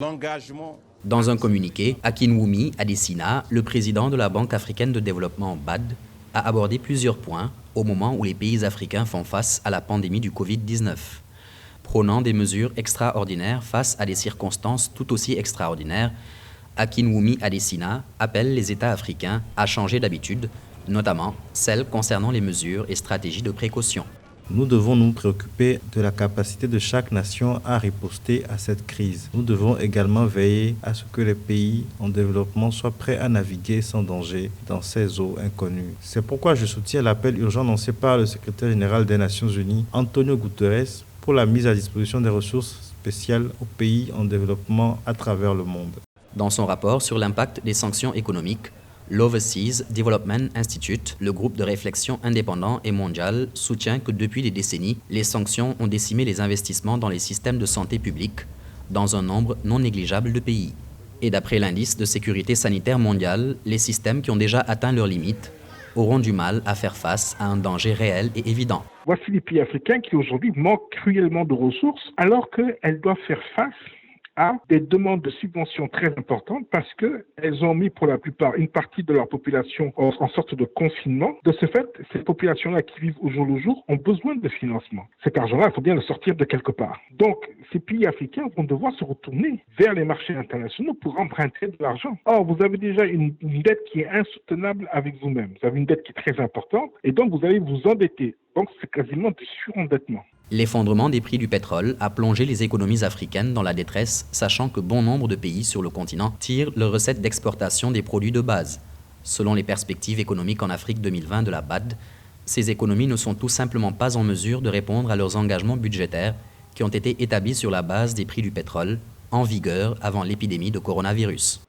L'engagement. Dans un communiqué, Akinwumi Adesina, le président de la Banque africaine de développement BAD, a abordé plusieurs points au moment où les pays africains font face à la pandémie du Covid-19. Prônant des mesures extraordinaires face à des circonstances tout aussi extraordinaires, Akinwumi Adesina appelle les États africains à changer d'habitude, notamment celles concernant les mesures et stratégies de précaution. Nous devons nous préoccuper de la capacité de chaque nation à riposter à cette crise. Nous devons également veiller à ce que les pays en développement soient prêts à naviguer sans danger dans ces eaux inconnues. C'est pourquoi je soutiens l'appel urgent lancé par le secrétaire général des Nations Unies, Antonio Guterres, pour la mise à disposition des ressources spéciales aux pays en développement à travers le monde. Dans son rapport sur l'impact des sanctions économiques, l'Overseas Development Institute, le groupe de réflexion indépendant et mondial, soutient que depuis des décennies, les sanctions ont décimé les investissements dans les systèmes de santé publique dans un nombre non négligeable de pays. Et d'après l'indice de sécurité sanitaire mondial, les systèmes qui ont déjà atteint leurs limites auront du mal à faire face à un danger réel et évident. Voici les pays africains qui aujourd'hui manquent cruellement de ressources alors qu'elles doivent faire face à des demandes de subventions très importantes parce qu'elles ont mis pour la plupart une partie de leur population en sorte de confinement. De ce fait, ces populations-là qui vivent au jour le jour ont besoin de financement. Cet argent-là, il faut bien le sortir de quelque part. Donc, ces pays africains vont devoir se retourner vers les marchés internationaux pour emprunter de l'argent. Or, vous avez déjà une dette qui est insoutenable avec vous-même. Vous avez une dette qui est très importante et donc vous allez vous endetter. Donc, c'est quasiment du surendettement. L'effondrement des prix du pétrole a plongé les économies africaines dans la détresse, sachant que bon nombre de pays sur le continent tirent leurs recettes d'exportation des produits de base. Selon les perspectives économiques en Afrique 2020 de la BAD, ces économies ne sont tout simplement pas en mesure de répondre à leurs engagements budgétaires qui ont été établis sur la base des prix du pétrole, en vigueur avant l'épidémie de coronavirus.